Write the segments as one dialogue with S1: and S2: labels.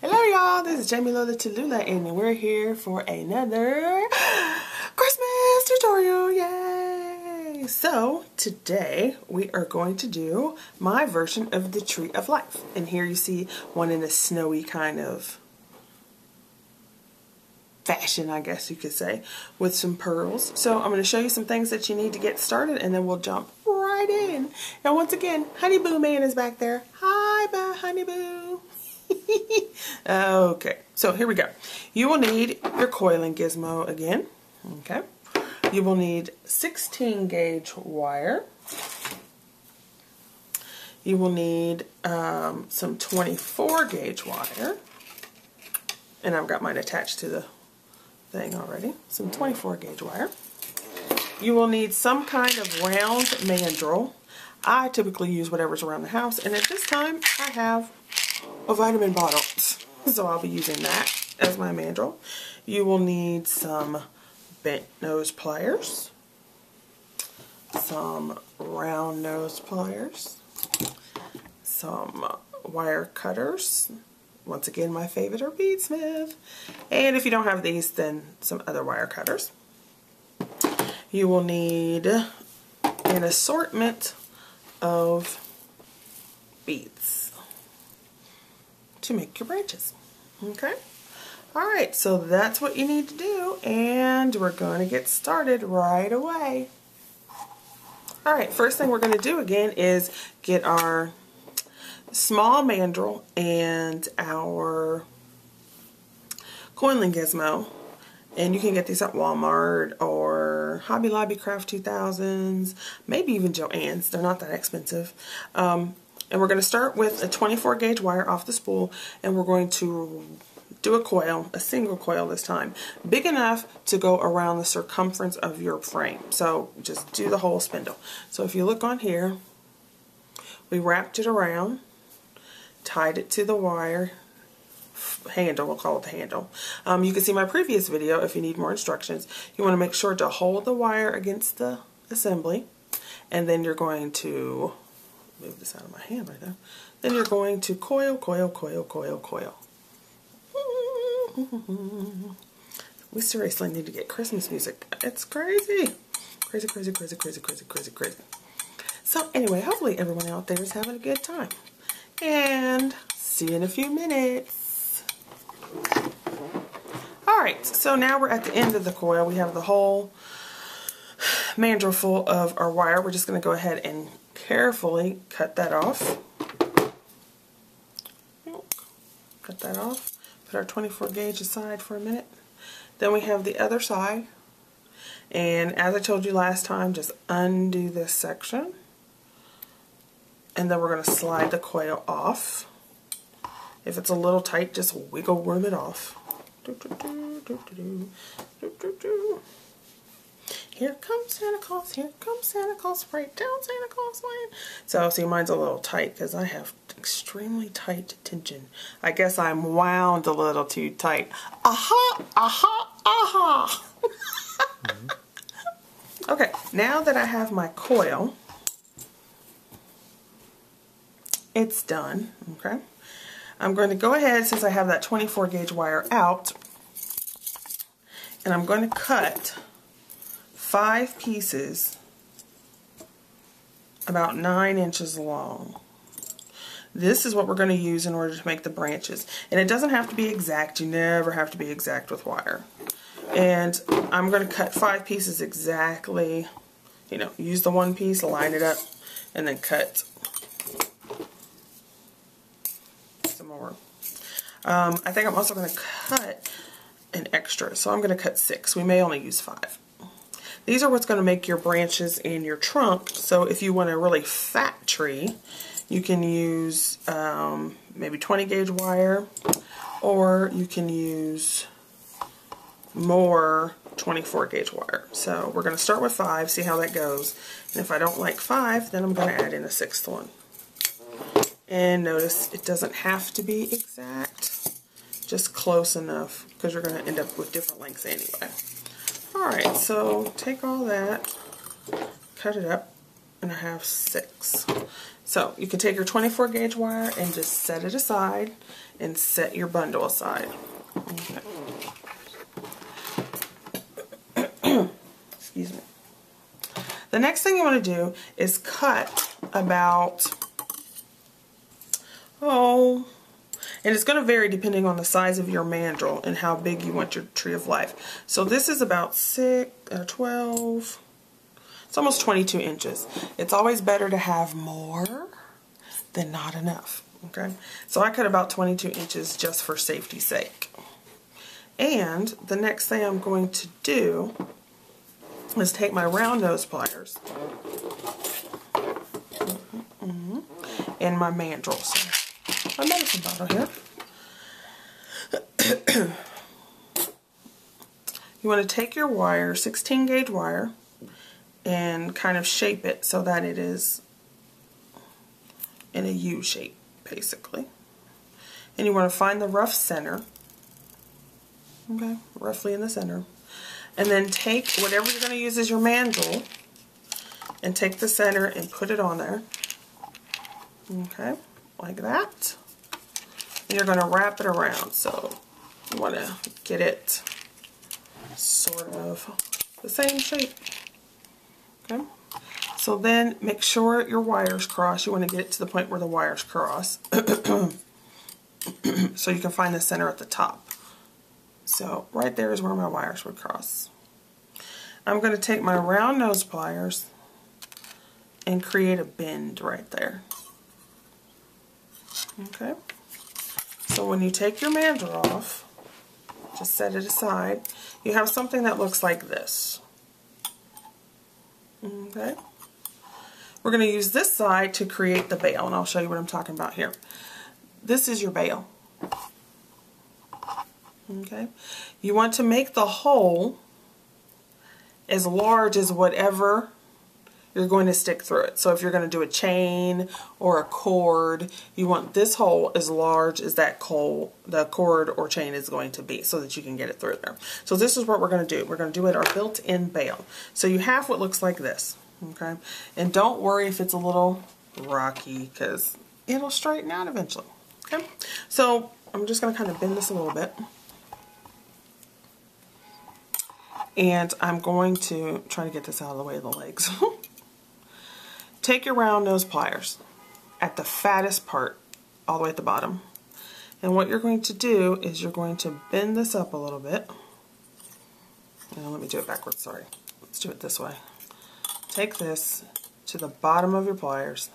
S1: Hello y'all, this is Jamilola Tallulah and we're here for another Christmas tutorial, yay! So today we are going to do my version of the Tree of Life. And here you see one in a snowy kind of fashion, I guess you could say, with some pearls. So I'm going to show you some things that you need to get started and then we'll jump right in. And once again, Honey Boo Man is back there. Hi, Honey Boo. Okay, so here we go. You will need your coiling gizmo again. Okay. You will need 16 gauge wire. You will need some 24 gauge wire. And I've got mine attached to the thing already. Some 24 gauge wire. You will need some kind of round mandrel. I typically use whatever's around the house, and at this time I have a vitamin bottle, so I'll be using that as my mandrel. You will need some bent nose pliers, some round nose pliers, some wire cutters. Once again, my favorite are Beadsmith. And if you don't have these, then some other wire cutters. You will need an assortment of beads to make your branches. Okay? Alright, so that's what you need to do, and we're going to get started right away. Alright, first thing we're going to do again is get our small mandrel and our coiling gizmo. And you can get these at Walmart or Hobby Lobby Craft 2000s, maybe even Joann's. They're not that expensive. And we're going to start with a 24 gauge wire off the spool, and we're going to do a coil, a single coil this time, big enough to go around the circumference of your frame. So just do the whole spindle. So if you look on here, we wrapped it around, tied it to the wire handle, we'll call it the handle. You can see my previous video if you need more instructions. You want to make sure to hold the wire against the assembly, and then you're going to move this out of my hand right there. Then you're going to coil, coil, coil, coil, coil. We seriously need to get Christmas music. It's crazy. Crazy, crazy, crazy, crazy, crazy, crazy, crazy. So anyway, hopefully everyone out there is having a good time. And see you in a few minutes. Alright, so now we're at the end of the coil. We have the whole mandrel full of our wire. We're just going to go ahead and carefully cut that off. Cut that off. Put our 24 gauge aside for a minute. Then we have the other side. And as I told you last time, just undo this section. And then we're going to slide the coil off. If it's a little tight, just wiggle worm it off. Here comes Santa Claus, right down Santa Claus Lane. So see, mine's a little tight because I have extremely tight tension. I guess I'm wound a little too tight. Aha, aha, aha. Okay, now that I have my coil, it's done, okay? I'm going to go ahead, since I have that 24 gauge wire out, and I'm going to cut 5 pieces about 9 inches long. This is what we're going to use in order to make the branches. And it doesn't have to be exact. You never have to be exact with wire. And I'm going to cut 5 pieces exactly, you know, use the one piece, line it up, and then cut some more. I think I'm also going to cut an extra, so I'm going to cut 6. We may only use 5. These are what's going to make your branches in your trunk. So if you want a really fat tree, you can use maybe 20 gauge wire, or you can use more 24 gauge wire. So we're going to start with 5, see how that goes. And if I don't like 5, then I'm going to add in a 6th one. And notice it doesn't have to be exact, just close enough, because you're going to end up with different lengths anyway. Alright, so take all that, cut it up, and I have 6. So you can take your 24 gauge wire and just set it aside and set your bundle aside. Okay. Excuse me. The next thing you want to do is cut about, and it's going to vary depending on the size of your mandrel and how big you want your tree of life. So this is about 12, it's almost 22 inches. It's always better to have more than not enough. Okay, so I cut about 22 inches just for safety's sake. And the next thing I'm going to do is take my round nose pliers and my mandrels. My medicine bottle here. You want to take your wire, 16 gauge wire, and kind of shape it so that it is in a U shape, basically. And you want to find the rough center, okay, roughly in the center. And then take whatever you're going to use as your mandrel and take the center and put it on there. Okay, like that. And you're going to wrap it around. So you want to get it sort of the same shape. Okay. So then make sure your wires cross. You want to get it to the point where the wires cross. So you can find the center at the top. So right there is where my wires would cross. I'm going to take my round nose pliers and create a bend right there. Okay. So when you take your mandrel off, just set it aside, you have something that looks like this. Okay. We're going to use this side to create the bail, and I'll show you what I'm talking about here. This is your bail. Okay. You want to make the hole as large as whatever you're going to stick through it. So if you're going to do a chain or a cord, you want this hole as large as the cord or chain is going to be so that you can get it through there. So this is what we're going to do. We're going to do it our built-in bail. So you have what looks like this. Okay. And don't worry if it's a little rocky because it'll straighten out eventually. Okay. So I'm just going to kind of bend this a little bit. And I'm going to try to get this out of the way of the legs. Take your round nose pliers at the fattest part, all the way at the bottom. And what you're going to do is you're going to bend this up a little bit. And let me do it backwards, sorry. Let's do it this way. Take this to the bottom of your pliers.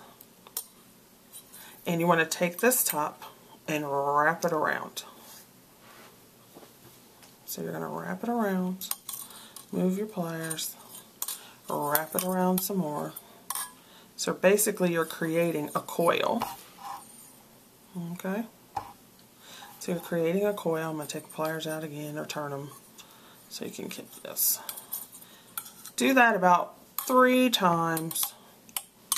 S1: And you want to take this top and wrap it around. So you're going to wrap it around. Move your pliers, wrap it around some more. So basically you're creating a coil. Okay? So you're creating a coil. I'm going to take the pliers out again or turn them so you can get this. Do that about 3 times,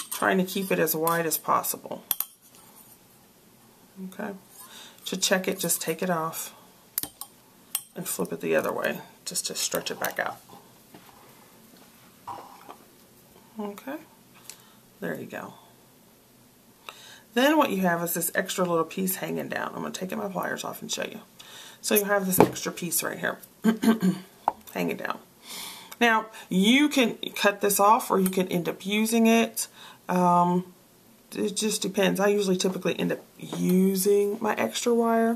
S1: trying to keep it as wide as possible. Okay? To check it, just take it off and flip it the other way just to stretch it back out. Okay, there you go. Then what you have is this extra little piece hanging down. I'm going to take my pliers off and show you. So you have this extra piece right here hanging down. Now you can cut this off or you can end up using it. It just depends. I usually typically end up using my extra wire.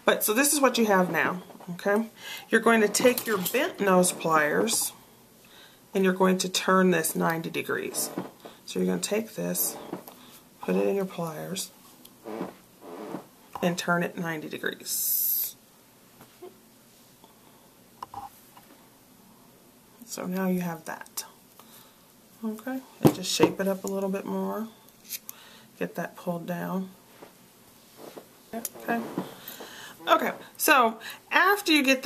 S1: But so this is what you have now. Okay, you're going to take your bent nose pliers and you're going to turn this 90 degrees. So you're going to take this, put it in your pliers, and turn it 90 degrees. So now you have that. Okay, and just shape it up a little bit more. Get that pulled down. Okay. Okay, so after you get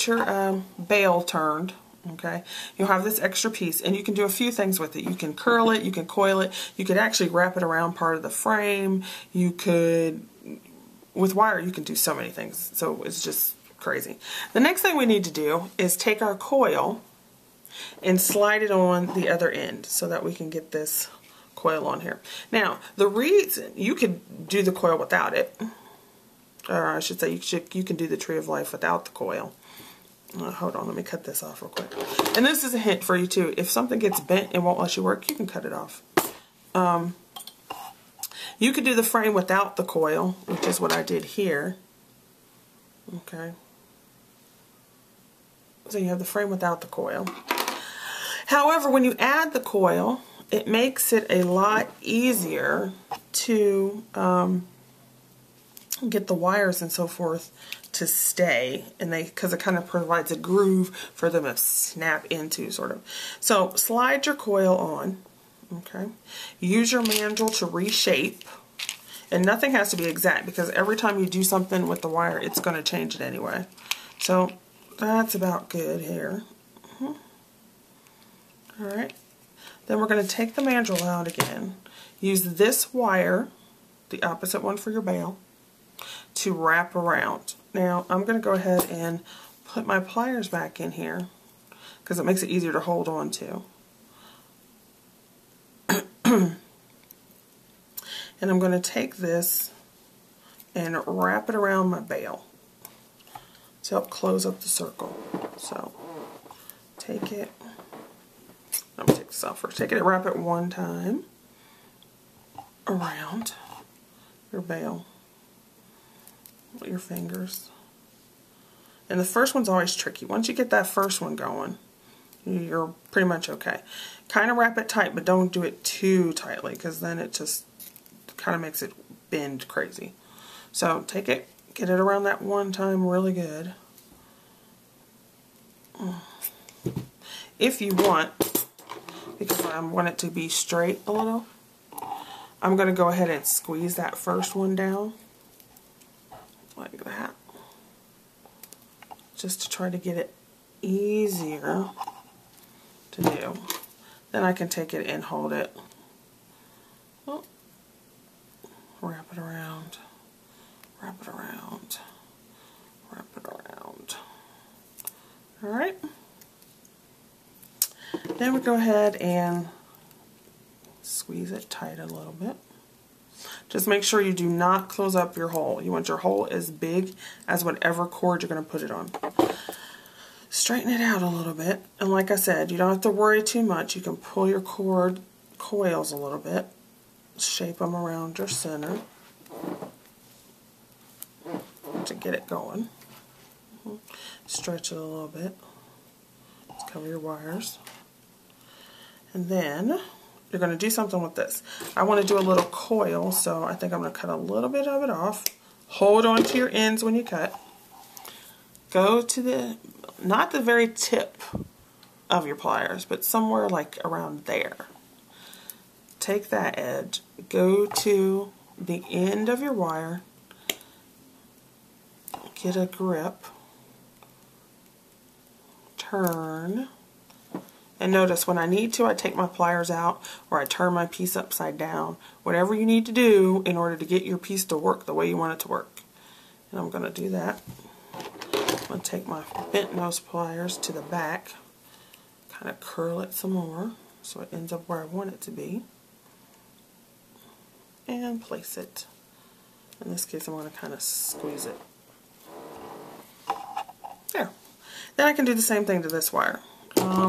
S1: your bail turned, okay, you'll have this extra piece, and you can do a few things with it. You can curl it, you can coil it, you could actually wrap it around part of the frame. You could, with wire, you can do so many things. So it's just crazy. The next thing we need to do is take our coil and slide it on the other end so that we can get this coil on here. Now, the reason you could do the coil without it, or I should say you can do the Tree of Life without the coil. Hold on, let me cut this off real quick. And this is a hint for you too. If something gets bent and won't let you work, you can cut it off. You could do the frame without the coil, which is what I did here. Okay. So you have the frame without the coil. However, when you add the coil, it makes it a lot easier to get the wires and so forth to stay, and because it kind of provides a groove for them to snap into, sort of. So slide your coil on. Okay. Use your mandrel to reshape, and nothing has to be exact because every time you do something with the wire, it's going to change it anyway. So that's about good here. Alright, then we're going to take the mandrel out again. Use this wire, the opposite one for your bail, to wrap around. Now I'm going to go ahead and put my pliers back in here because it makes it easier to hold on to. And I'm going to take this and wrap it around my bail to help close up the circle. So take it, let me take this off first. Take it and wrap it one time around your bail with your fingers. And the first one's always tricky. Once you get that first one going, you're pretty much okay. Kind of wrap it tight, but don't do it too tightly because then it just kind of makes it bend crazy. So take it, get it around that one time really good. If you want, because I want it to be straight a little, I'm going to go ahead and squeeze that first one down like that, just to try to get it easier to do. Then I can take it and hold it. Oh. Wrap it around, wrap it around, wrap it around. Alright. Then we go ahead and squeeze it tight a little bit. Just make sure you do not close up your hole. You want your hole as big as whatever cord you're going to put it on. Straighten it out a little bit. And like I said, you don't have to worry too much. You can pull your cord coils a little bit. Shape them around your center to get it going. Stretch it a little bit. Just cover your wires. And then you're going to do something with this. I want to do a little coil, so I think I'm going to cut a little bit of it off. Hold on to your ends when you cut. Go to the, not the very tip of your pliers, but somewhere like around there. Take that edge, go to the end of your wire, get a grip, turn, and notice when I need to, I take my pliers out or I turn my piece upside down. Whatever you need to do in order to get your piece to work the way you want it to work. And I'm going to do that. I'm going to take my bent nose pliers to the back, kind of curl it some more so it ends up where I want it to be. And place it. In this case, I'm going to kind of squeeze it. There. Then I can do the same thing to this wire. I'm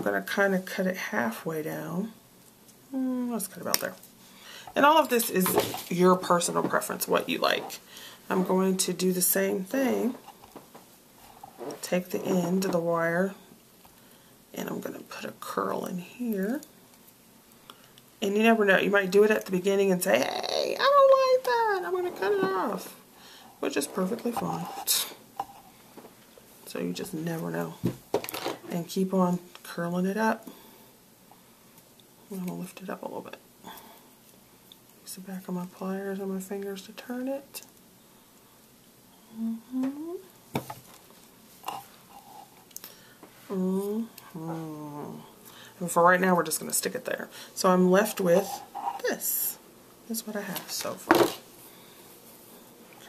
S1: going to kind of cut it halfway down. Let's cut about there. And all of this is your personal preference, what you like. I'm going to do the same thing. Take the end of the wire, and I'm going to put a curl in here. And you never know, you might do it at the beginning and say, hey, I don't like that, I'm going to cut it off. Which is perfectly fine. So you just never know. And keep on curling it up. I'm going to lift it up a little bit. Use the back of my pliers and my fingers to turn it. And for right now, we're just going to stick it there. So I'm left with this. This is what I have so far.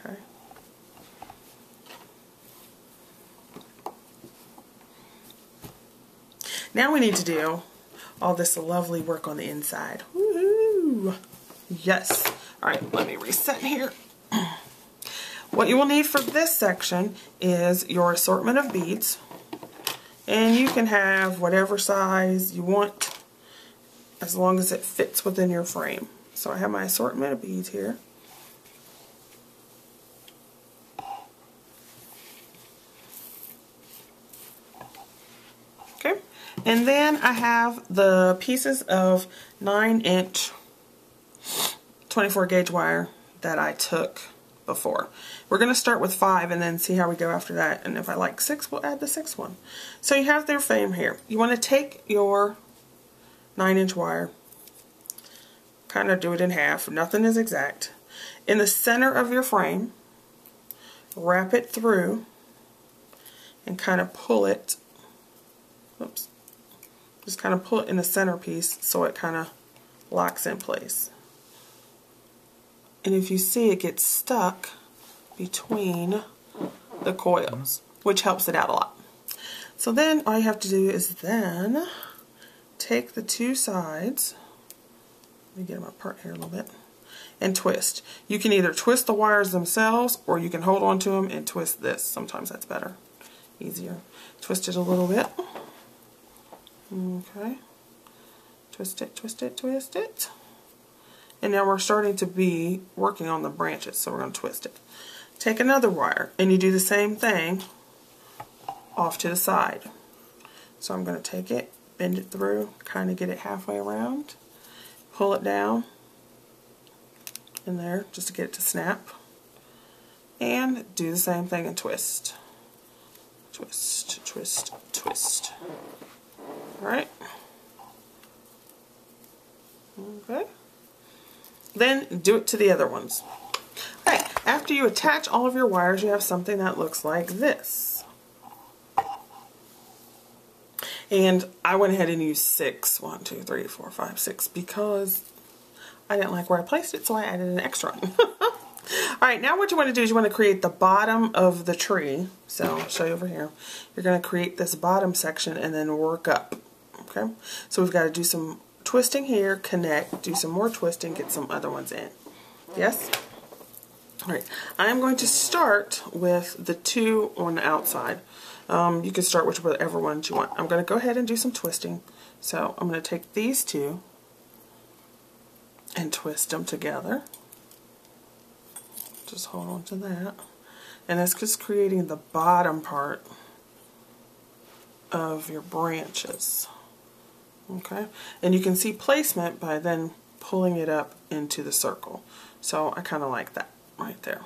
S1: Okay. Now we need to do all this lovely work on the inside. Woohoo! Yes. All right, let me reset here. What you will need for this section is your assortment of beads. And you can have whatever size you want as long as it fits within your frame. So I have my assortment of beads here. Okay, and then I have the pieces of 9-inch 24 gauge wire that I took before. We're going to start with 5 and then see how we go after that, and if I like 6, we'll add the 6th one. So you have their frame here. You want to take your 9-inch wire, kind of do it in half, nothing is exact. In the center of your frame, wrap it through and kind of pull it, oops, just kind of pull it in the center piece so it kind of locks in place. And if you see, it gets stuck between the coils, which helps it out a lot. So then all you have to do is then take the two sides, let me get them apart here a little bit, and twist. You can either twist the wires themselves or you can hold on to them and twist this. Sometimes that's better, easier. Twist it a little bit. Okay. Twist it, twist it, twist it. And now we're starting to be working on the branches, so we're going to twist it. Take another wire and you do the same thing off to the side. So I'm going to take it, bend it through, kind of get it halfway around, pull it down in there just to get it to snap, and do the same thing and twist. Twist, twist, twist. Alright. Okay. Then do it to the other ones. Okay, after you attach all of your wires, you have something that looks like this. And I went ahead and used 6, 1, 2, 3, 4, 5, 6, because I didn't like where I placed it, so I added an extra one. Alright, now what you want to do is you want to create the bottom of the tree. So I'll show you over here. You're going to create this bottom section and then work up. Okay, so we've got to do some twisting here, connect, do some more twisting, get some other ones in. Yes? Alright, I'm going to start with the 2 on the outside. You can start whichever ones you want. I'm going to go ahead and do some twisting. So I'm going to take these 2 and twist them together. Just hold on to that. And that's just creating the bottom part of your branches. Okay, and you can see placement by then pulling it up into the circle. So I kind of like that right there.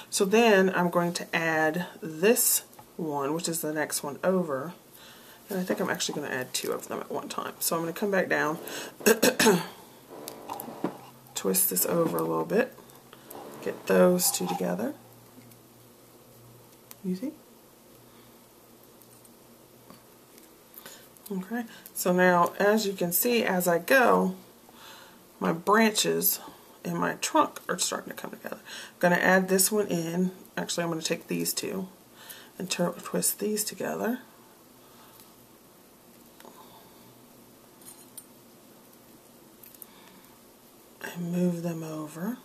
S1: So then I'm going to add this one, which is the next one over. And I think I'm actually going to add 2 of them at one time. So I'm going to come back down, twist this over a little bit, get those 2 together. Easy. Okay, so now as you can see, as I go, my branches and my trunk are starting to come together. I'm going to add this one in. Actually, I'm going to take these 2 and twist these together. And move them over.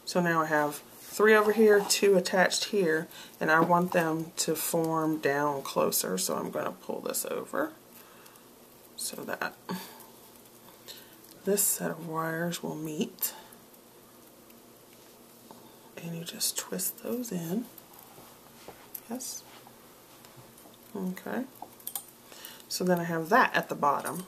S1: So now I have 3 over here, 2 attached here, and I want them to form down closer, so I'm going to pull this over so that this set of wires will meet. And you just twist those in. Yes. Okay. So then I have that at the bottom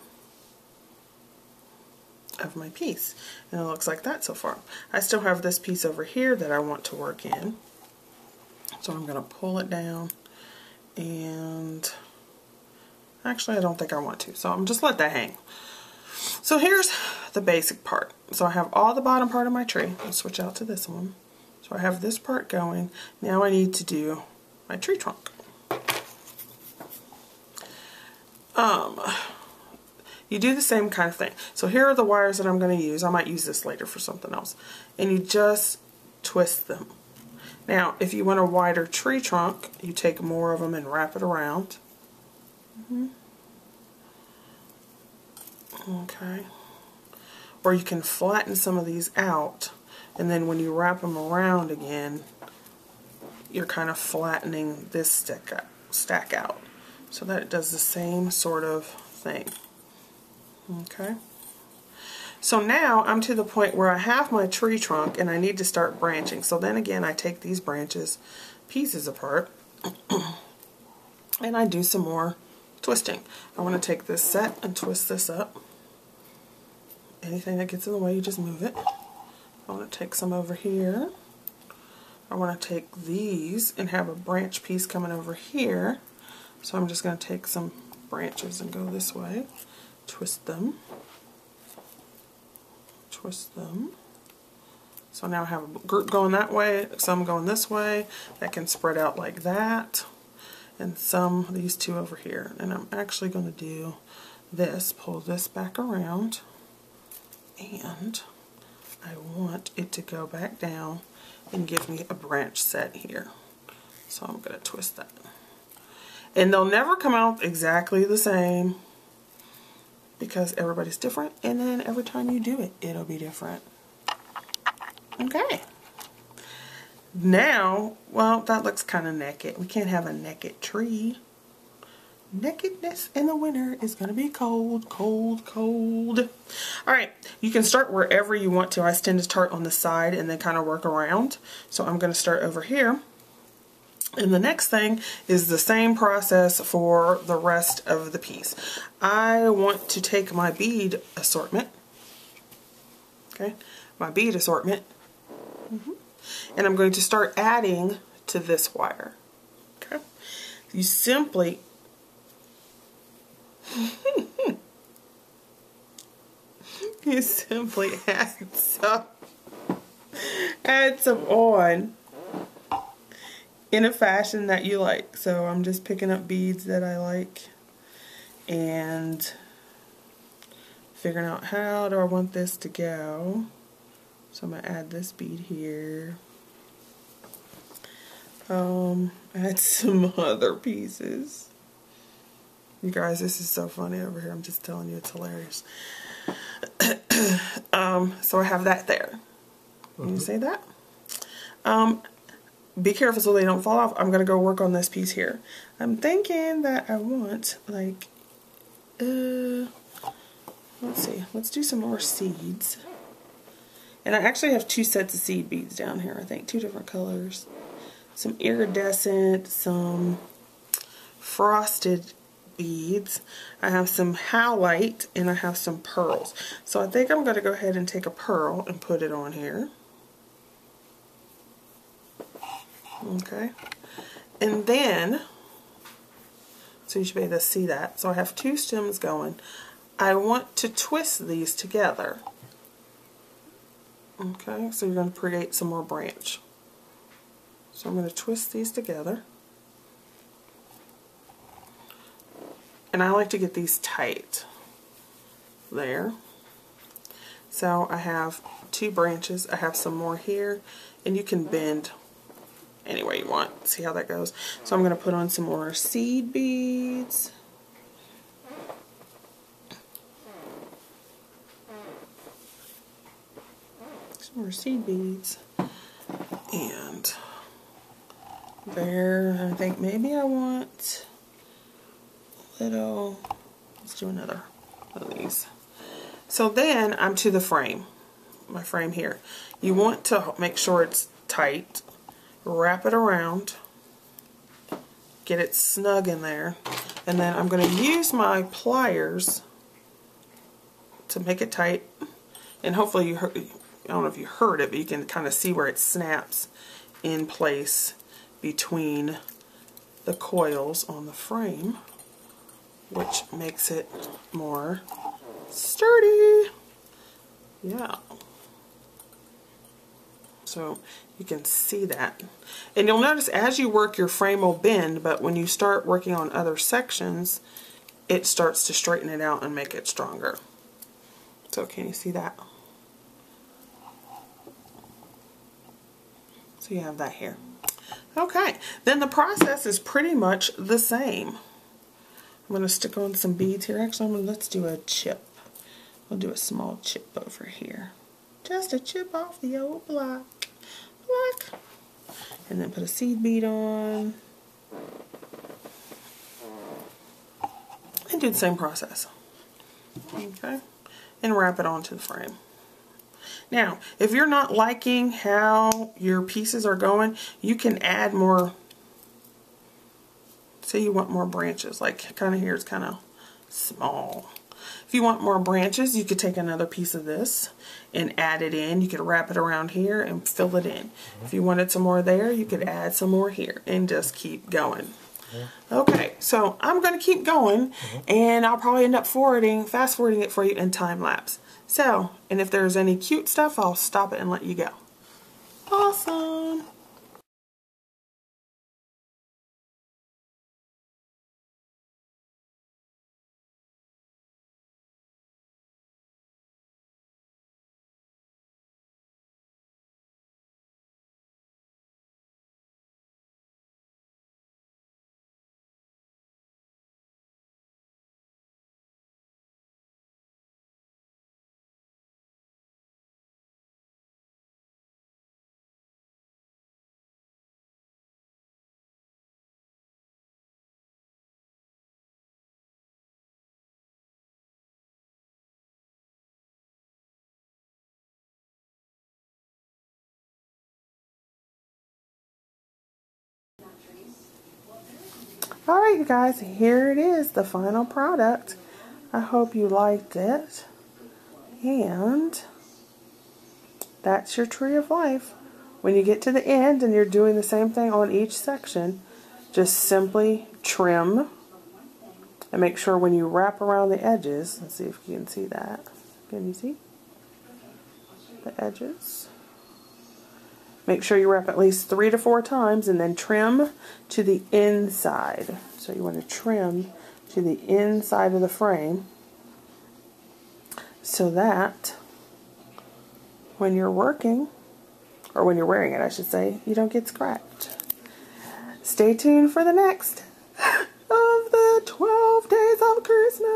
S1: of my piece, and it looks like that so far. I still have this piece over here that I want to work in, so I'm going to pull it down, and actually I don't think I want to, so I'm just let that hang. So here's the basic part. So I have all the bottom part of my tree. I'll switch out to this one. So I have this part going. Now I need to do my tree trunk. You do the same kind of thing. So here are the wires that I'm going to use. I might use this later for something else. And you just twist them. Now, if you want a wider tree trunk, you take more of them and wrap it around. Okay. Or you can flatten some of these out, and then when you wrap them around again, you're kind of flattening this stack out so that it does the same sort of thing. Okay. So now I'm to the point where I have my tree trunk and I need to start branching. So then again, I take these branches pieces apart and I do some more twisting. I want to take this set and twist this up. Anything that gets in the way, you just move it. I want to take some over here. I want to take these and have a branch piece coming over here. So I'm just going to take some branches and go this way. Twist them. Twist them. So now I have a group going that way, some going this way. That can spread out like that. And some, these two over here. And I'm actually going to do this, pull this back around. And I want it to go back down and give me a branch set here. So I'm going to twist that. And they'll never come out exactly the same because everybody's different, and then every time you do it, it'll be different. Okay. Now, well, that looks kind of naked. We can't have a naked tree. Nakedness in the winter is going to be cold, cold, cold. All right, you can start wherever you want to. I tend to start on the side and then kind of work around. So I'm going to start over here. And the next thing is the same process for the rest of the piece. I want to take my bead assortment, okay, my bead assortment, and I'm going to start adding to this wire. Okay, you simply add some on in a fashion that you like. So I'm just picking up beads that I like and figuring out how do I want this to go. So I'm going to add this bead here. Add some other pieces. You guys, this is so funny over here. I'm just telling you, it's hilarious. So I have that there. Can you see that? Be careful so they don't fall off. I'm going to go work on this piece here. I'm thinking that I want, like, let's see. Let's do some more seeds. And I actually have 2 sets of seed beads down here, I think. 2 different colors. Some iridescent, some frosted beads. I have some howlite, and I have some pearls. So I think I'm going to go ahead and take a pearl and put it on here. Okay, and then, so you should be able to see that. So I have 2 stems going. I want to twist these together. Okay, so you're going to create some more branch. So I'm going to twist these together. And I like to get these tight. There. So I have 2 branches. I have some more here, and you can bend any way you want. See how that goes? So I'm going to put on some more seed beads. Some more seed beads. And there, I think maybe I want a little, let's do another of these. So then I'm to the frame, my frame here. You want to make sure it's tight. Wrap it around, get it snug in there, and then I'm going to use my pliers to make it tight. And hopefully you heard, I don't know if you heard it, but you can kind of see where it snaps in place between the coils on the frame, which makes it more sturdy. Yeah. So you can see that. And you'll notice as you work, your frame will bend, but when you start working on other sections, it starts to straighten it out and make it stronger. So can you see that? So you have that here. Okay, then the process is pretty much the same. I'm going to stick on some beads here. Actually, let's do a chip. We'll do a small chip over here. Just a chip off the old block. Block. And then put a seed bead on. And do the same process. Okay. And wrap it onto the frame. Now, if you're not liking how your pieces are going, you can add more. Say you want more branches, like kind of here it's kind of small. If you want more branches, you could take another piece of this and add it in. You could wrap it around here and fill it in. If you wanted some more there, you could add some more here and just keep going. Okay, so I'm going to keep going, and I'll probably end up fast forwarding it for you in time lapse. So, and if there's any cute stuff, I'll stop it and let you go. Awesome. Alright you guys, here it is, the final product. I hope you liked it. And that's your tree of life. When you get to the end and you're doing the same thing on each section, just simply trim. And make sure when you wrap around the edges, let's see if you can see that. Can you see the edges? Make sure you wrap at least 3 to 4 times and then trim to the inside. So you want to trim to the inside of the frame so that when you're working, or when you're wearing it I should say, you don't get scratched. Stay tuned for the next of the 12 days of Christmas.